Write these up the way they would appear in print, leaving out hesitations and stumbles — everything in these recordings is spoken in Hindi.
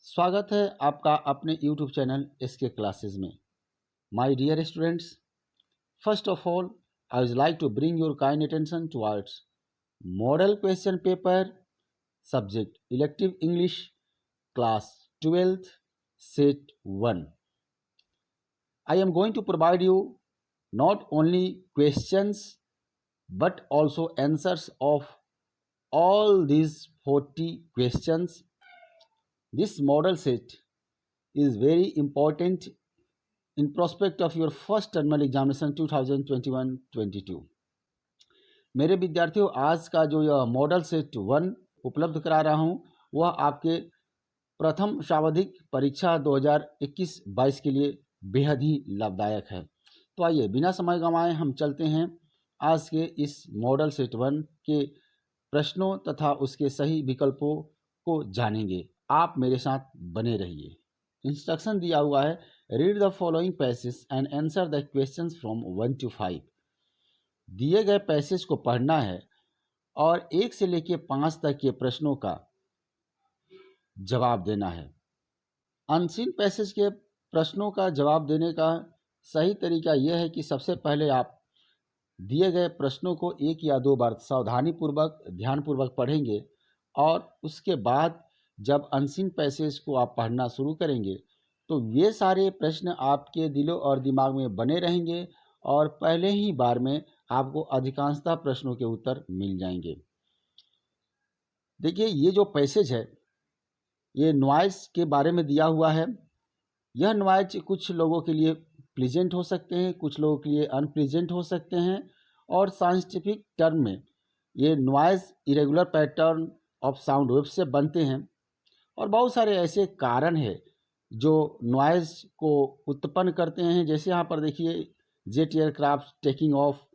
स्वागत है आपका अपने YouTube चैनल SK क्लासेस में। My dear students, first of all I would like to bring your kind attention towards model question paper subject elective English class 12th set 1. I am going to provide you not only questions but also answers of all these 40 questions. This model set is very important in prospect of your first terminal examination 2021-22. मेरे विद्यार्थियों, आज का जो यह मॉडल सेट 1 उपलब्ध करा रहा हूं वह आपके प्रथम शावधिक परीक्षा 2021-22 के लिए बेहद ही लाभदायक है। तो आइए बिना समय गंवाए हम चलते हैं आज के इस मॉडल सेट 1 के प्रश्नों तथा उसके सही विकल्पों को जानेंगे। आप मेरे साथ बने रहिए। इंस्ट्रक्शन दिया हुआ है, read the following passage and answer the questions from 1 to 5। दिए गए पैसेज को पढ़ना है और 1 से लेकर 5 तक के प्रश्नों का जवाब देना है। अनसीन पैसेज के प्रश्नों का जवाब देने का सही तरीका यह है कि सबसे पहले आप दिए गए प्रश्नों को 1 या 2 बार सावधानीपूर्वक ध्यानपूर्वक पढ़ेंगे और उसके बाद जब अनसीन पैसेज को आप पढ़ना शुरू करेंगे तो ये सारे प्रश्न आपके दिलो और दिमाग में बने रहेंगे और पहले ही बार में आपको अधिकांशतः प्रश्नों के उत्तर मिल जाएंगे। देखिए, ये जो पैसेज है ये नॉइज के बारे में दिया हुआ है। यह नॉइज कुछ लोगों के लिए प्लीजेंट हो सकते हैं, कुछ लोगों के लिए अनप्लीजेंट हो सकते हैं और साइंटिफिक टर्म में ये noise irregular pattern of sound wave से बनते हैं और बहुत सारे ऐसे कारण हैं जो नॉइज़ को उत्पन्न करते हैं। जैसे यहाँ पर देखिए, jet aircraft taking of,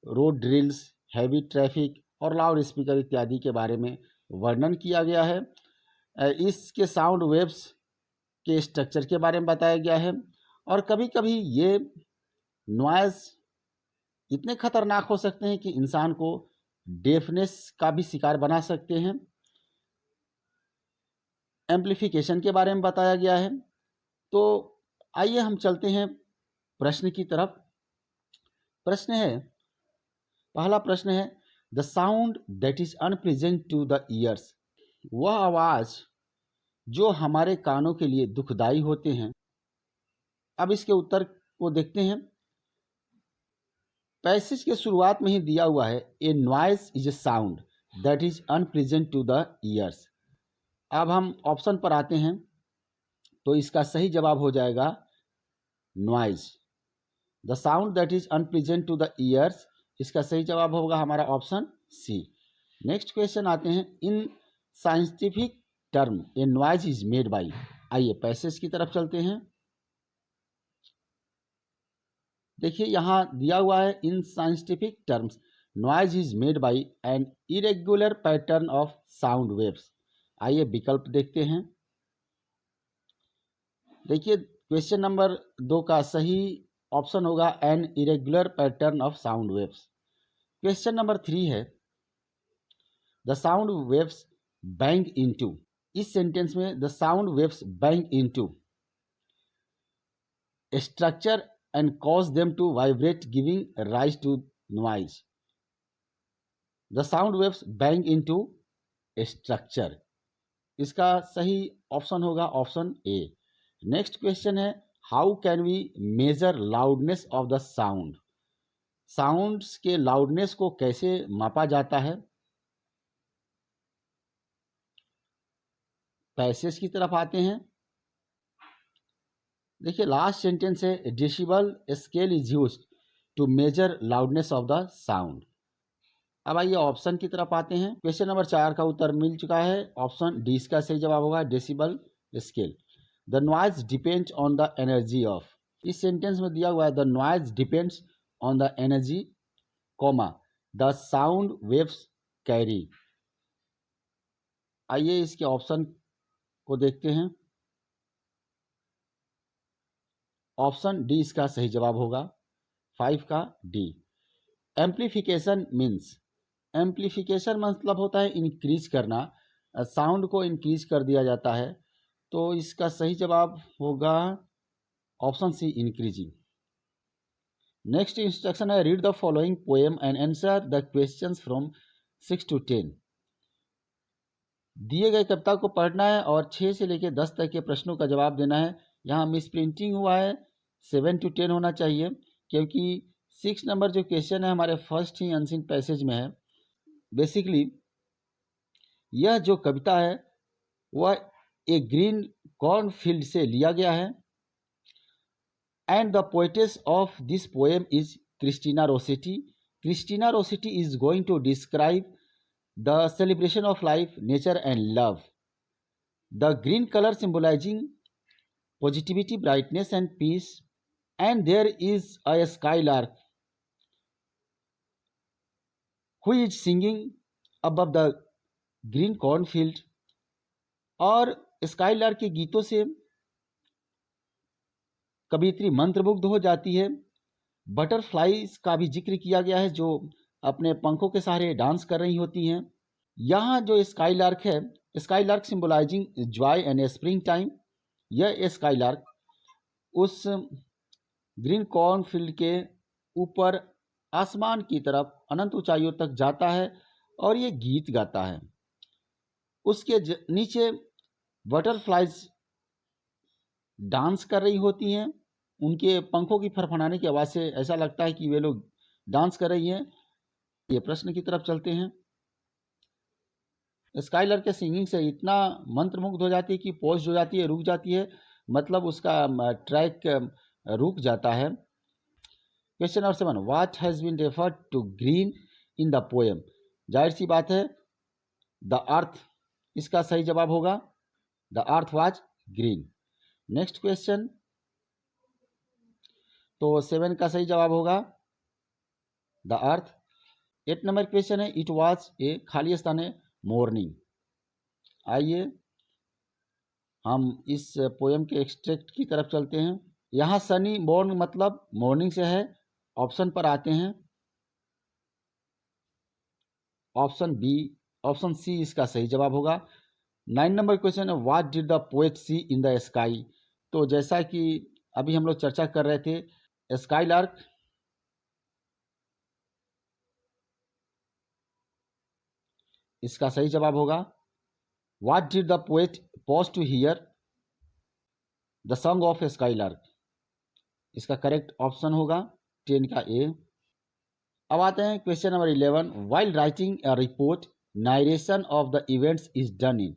road drills, heavy traffic और लाउड स्पीकर इत्यादि के बारे में वर्णन किया गया है। इसके साउंड वेव्स के स्ट्रक्चर के बारे में बताया गया है और कभी कभी ये नॉइज़ इतने खतरनाक हो सकते हैं कि इंसान को डेफनेस का भी शिकार बना सकते हैं। एम्प्लीफिकेशन के बारे में बताया गया है। तो आइए हम चलते हैं प्रश्न की तरफ। पहला प्रश्न है the sound that is unpleasant to the ears. वह आवाज़ जो हमारे कानों के लिए दुखदाई होते हैं। अब इसके उत्तर को देखते हैं। पैसेज के शुरुआत में ही दिया हुआ है, a noise is a sound that is unpleasant to the ears. अब हम ऑप्शन पर आते हैं तो इसका सही जवाब हो जाएगा noise. The sound that is unpleasant to the ears, इसका सही जवाब होगा हमारा ऑप्शन सी। नेक्स्ट क्वेश्चन आते हैं, in scientific term a noise is made by. आइए पैसेज की तरफ चलते हैं। देखिए, यहाँ दिया हुआ है, in scientific terms noise is made by an irregular pattern of sound waves. आइए विकल्प देखते हैं। देखिए, क्वेश्चन नंबर 2 का सही ऑप्शन होगा an irregular pattern of sound waves. Question number 3 है the sound waves bang into. इस सेंटेंस में the sound waves bang into structure and cause them to vibrate giving rise to noise. The sound waves bang into structure, इसका सही ऑप्शन होगा ऑप्शन ए। नेक्स्ट क्वेश्चन है, how can we measure loudness of the sound. Sounds के लाउडनेस को कैसे मापा जाता है। पैसेज की तरफ आते हैं। देखिए, लास्ट सेंटेंस है, decibel scale is used to measure loudness of the sound. अब आइए ऑप्शन की तरफ आते हैं। क्वेश्चन नंबर 4 का उत्तर मिल चुका है, ऑप्शन डी इसका सही जवाब होगा decibel scale. The noise depends on the energy of. इस सेंटेंस में दिया हुआ है, the noise depends on the energy comma the sound waves carry. आइए इसके ऑप्शन को देखते हैं। ऑप्शन डी इसका सही जवाब होगा, 5 का डी। एम्प्लीफिकेशन मीन्स, एम्प्लीफिकेशन मतलब होता है इंक्रीज करना। साउंड को इंक्रीज कर दिया जाता है तो इसका सही जवाब होगा option C, increasing. Next instruction है, read the following poem and answer the questions from 6 to 10। दिए गए कविता को पढ़ना है और 6 से लेकर 10 तक के प्रश्नों का जवाब देना है। यहाँ मिस प्रिंटिंग हुआ है, 7 to 10 होना चाहिए, क्योंकि 6 नंबर जो क्वेश्चन है हमारे फर्स्ट ही अनसीन पैसेज में है। बेसिकली यह जो कविता है वह एक ग्रीन कॉर्न फील्ड से लिया गया है, and the poetess of this poem is Christina Rossetti. Christina Rossetti is going to describe the celebration of life, nature and love. The green color symbolizing positivity, brightness and peace. And there is a skylark who is singing above the green cornfield. और स्काईलार्क के गीतों से कवियत्री मंत्रमुग्ध हो जाती है। बटरफ्लाईज का भी जिक्र किया गया है जो अपने पंखों के सहारे डांस कर रही होती हैं। यहाँ जो स्काईलार्क है, skylark symbolising Joy and spring time, यह स्काईलार्क उस ग्रीन कॉर्नफील्ड के ऊपर आसमान की तरफ अनंत ऊंचाइयों तक जाता है और ये गीत गाता है। उसके नीचे बटरफ्लाइज डांस कर रही होती हैं। उनके पंखों की फड़फड़ाने की आवाज़ से ऐसा लगता है कि वे लोग डांस कर रही हैं। ये प्रश्न की तरफ चलते हैं। स्काईलार्क के सिंगिंग से इतना मंत्रमुग्ध हो जाती है कि पॉज हो जाती है, रुक जाती है, मतलब उसका ट्रैक रुक जाता है। Question number 7, what has been referred to green in the poem. जाहिर सी बात है द अर्थ इसका सही जवाब होगा, the earth was green. Next question, तो 7 का सही जवाब होगा द अर्थ। 8 नंबर क्वेश्चन है, इट वाज ए, खाली स्थान है, मॉर्निंग। आइए हम इस पोएम के एक्सट्रैक्ट की तरफ चलते हैं। यहाँ सनी मॉर्न मतलब मॉर्निंग से है। ऑप्शन पर आते हैं, ऑप्शन बी, ऑप्शन सी इसका सही जवाब होगा। 9 नंबर क्वेश्चन है, what did the poet see in the sky. तो जैसा कि अभी हम लोग चर्चा कर रहे थे, स्काईलार्क इसका सही जवाब होगा। What did the poet pause to hear the song of skylark, इसका करेक्ट ऑप्शन होगा 10 का ए। अब आते हैं question number 11, while writing a report narration of the events is done in.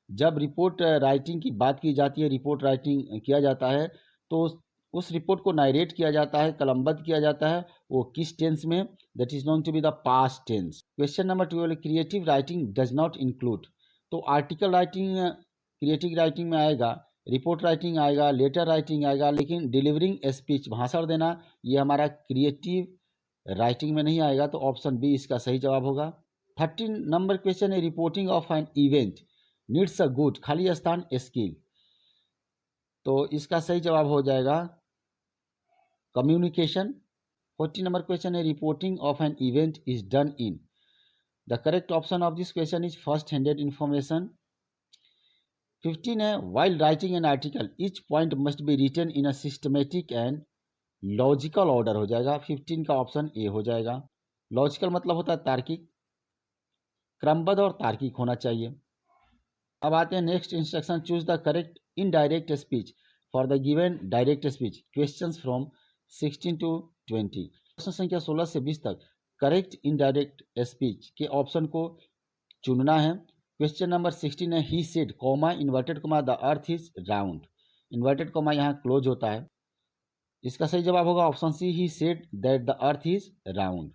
जब रिपोर्ट राइटिंग की बात की जाती है, रिपोर्ट राइटिंग किया जाता है, तो उस रिपोर्ट को नारेट किया जाता है, कलमबद्ध किया जाता है, वो किस टेंस में, that is known to be the past tense. Question number 12, creative writing does not include. तो आर्टिकल राइटिंग क्रिएटिव राइटिंग में आएगा, रिपोर्ट राइटिंग आएगा, लेटर राइटिंग आएगा, लेकिन डिलीवरिंग स्पीच, भाषण देना, ये हमारा क्रिएटिव राइटिंग में नहीं आएगा। तो ऑप्शन बी इसका सही जवाब होगा। 13 नंबर क्वेश्चन है, reporting of an event needs a good, खाली स्थान, स्किल। तो इसका सही जवाब हो जाएगा कम्युनिकेशन। 14 नंबर क्वेश्चन है, reporting of an event is done in. The correct option of this question is first handed information. 15 है, while writing an article each point must be written in a systematic and logical order हो जाएगा। 15 का ऑप्शन ए हो जाएगा। लॉजिकल मतलब होता है तार्किक, क्रमबद्ध और तार्किक होना चाहिए। अब आते हैं next instruction, choose the correct indirect speech for the given direct speech. Questions from 16 to 20। प्रश्न संख्या 16 से 20 तक करेक्ट इनडायरेक्ट स्पीच के ऑप्शन को चुनना है। क्वेश्चन नंबर 16 है, he said comma inverted comma the earth is round. Inverted comma यहाँ क्लोज होता है, इसका सही जवाब होगा option C, he said that the earth is round.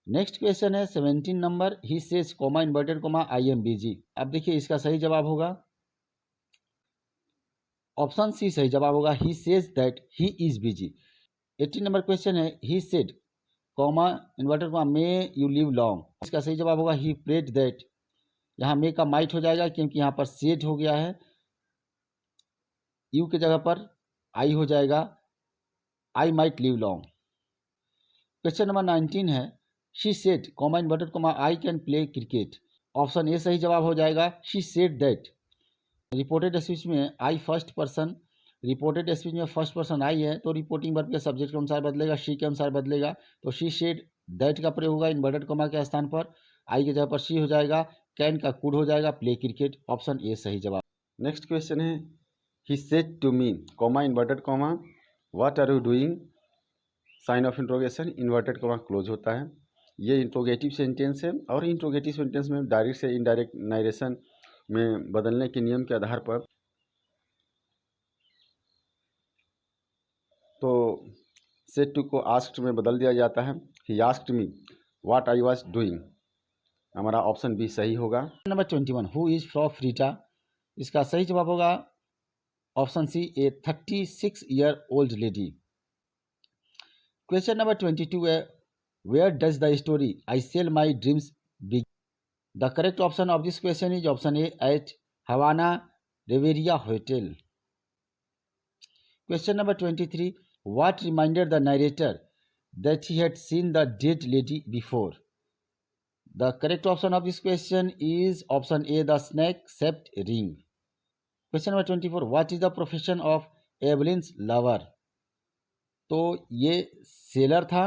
Next question है 17 number, he says comma inverted comma I am busy. अब देखिए इसका सही जवाब होगा ऑप्शन सी सही जवाब होगा, he says that he is busy. 18 number question है, he said comma inverted comma may you live long. इसका सही जवाब होगा ही प्रेड दैट। यहाँ मे का माइट हो जाएगा क्योंकि यहाँ पर सेड हो गया है, यू के जगह पर आई हो जाएगा, I might live long. Question number 19 है, she said comma inverted comma I can play cricket. Option A सही जवाब हो जाएगा। She said that. Reported speech में आई फर्स्ट पर्सन, रिपोर्टेड स्पीच में फर्स्ट पर्सन आई है तो रिपोर्टिंग वर्ब के सब्जेक्ट के अनुसार बदलेगा, शी के अनुसार बदलेगा। तो शी सेड दैट का प्रयोग होगा इन्वर्टेड कॉमा के स्थान पर, आई के जगह पर शी हो जाएगा, कैन का कुड हो जाएगा, प्ले क्रिकेट। ऑप्शन ए सही जवाब। नेक्स्ट क्वेश्चन है he said to me comma inverted comma what are you doing, sign of interrogation, inverted comma close होता है। ये इंट्रोगेटिव सेंटेंस है और इंट्रोगेटिव सेंटेंस में डायरेक्ट से इनडायरेक्ट नारेशन में बदलने के नियम के आधार पर तो सेड टू को आस्क्ड में बदल दिया जाता है। He asked me what I was doing, हमारा ऑप्शन बी सही होगा। नंबर 21 हु इज फ्रॉम फ्रीटा, इसका सही जवाब होगा option C a 36 year old lady. Question number 22 है where does the story I sell my dreams बिग, the correct option of this question is option A at Havana Riviera hotel. Question number 23 what reminded the narrator that he had seen the dead lady before, the correct option of this question is option A the snake shaped ring। Question number 24 what is the profession of Evelyn's lover, तो ये सेलर था।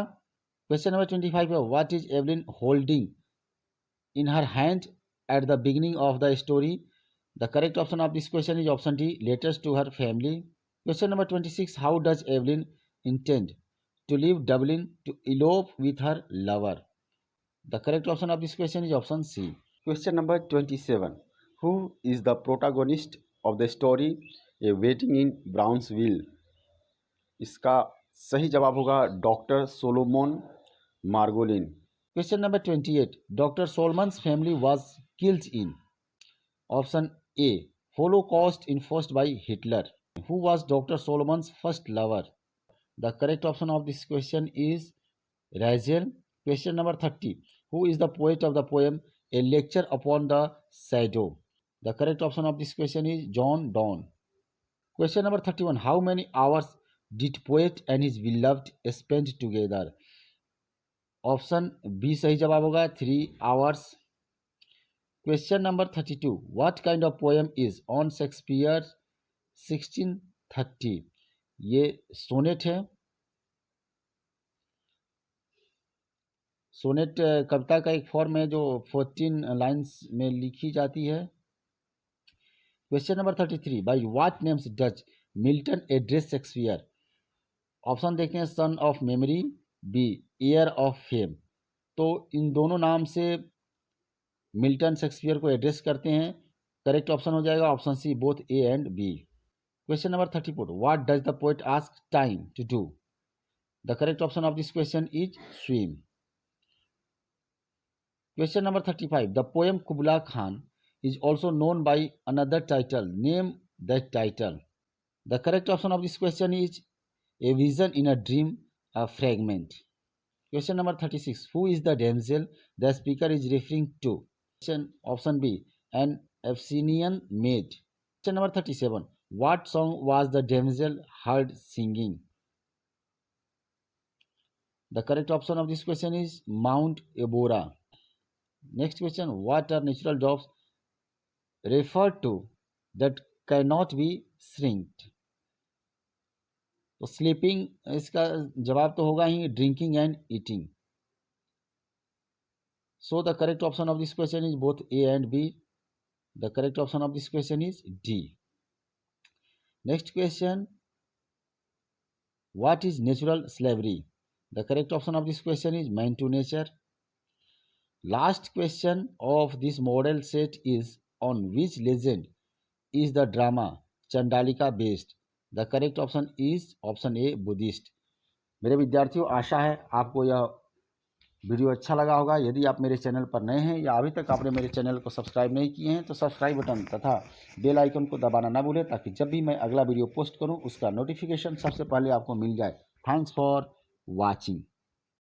क्वेश्चन नंबर 25 है what is Evelyn holding in her hand at the beginning of the story, the correct option of this question is option D letters to her family। Question number 26 how does Evelyn intend to leave Dublin to elope with her lover, the correct option of this question is option C। Question number 27 who is the protagonist of the story A Wedding in Brownsville, इसका सही जवाब होगा doctor Solomon Margolin. Question number 28 doctor Solomon's family was killed in, option A Holocaust enforced by Hitler. Who was Dr. Solomon's first lover? The correct option of this question is Rachel। Question number 30. Who is the poet of the poem A Lecture Upon the Shadow? The correct option of this question is John Donne। Question number 31. How many hours did poet and his beloved spend together? Option B सही जवाब होगा 3 hours। Question number 32. What kind of poem is on Shakespeare's 1630, ये सोनेट है। सोनेट कविता का एक फॉर्म है जो 14 लाइन्स में लिखी जाती है। Question number 33 by what names does Milton address Shakespeare, option देखते हैं son of memory, B heir of fame. तो इन दोनों नाम से मिल्टन शेक्सपियर को एड्रेस करते हैं, करेक्ट ऑप्शन हो जाएगा option C both A and B. Question number 34. What does the poet ask time to do? The correct option of this question is swim। Question number 35. The poem Kubla Khan is also known by another title. Name that title। The correct option of this question is A Vision in a Dream, a Fragment। Question number 36. Who is the damsel the speaker is referring to? Option B an Abyssinian maid। Question number 37. What song was the damsel heard singing? The correct option of this question is Mount Ebora। Next question. What are natural jobs referred to that cannot be shrinked? तो स्लीपिंग इसका जवाब तो होगा ही drinking and eating. So the correct option of this question is both A and B. The correct option of this question is D. Next question. What is natural slavery? The correct option of this question is man to nature। Last question of this model set is on which legend is the drama Chandalika based? The correct option is option A Buddhist। मेरे विद्यार्थियों आशा है आपको यह वीडियो अच्छा लगा होगा। यदि आप मेरे चैनल पर नए हैं या अभी तक आपने मेरे चैनल को सब्सक्राइब नहीं किए हैं तो सब्सक्राइब बटन तथा बेल आइकन को दबाना ना भूलें ताकि जब भी मैं अगला वीडियो पोस्ट करूं उसका नोटिफिकेशन सबसे पहले आपको मिल जाए। Thanks for watching.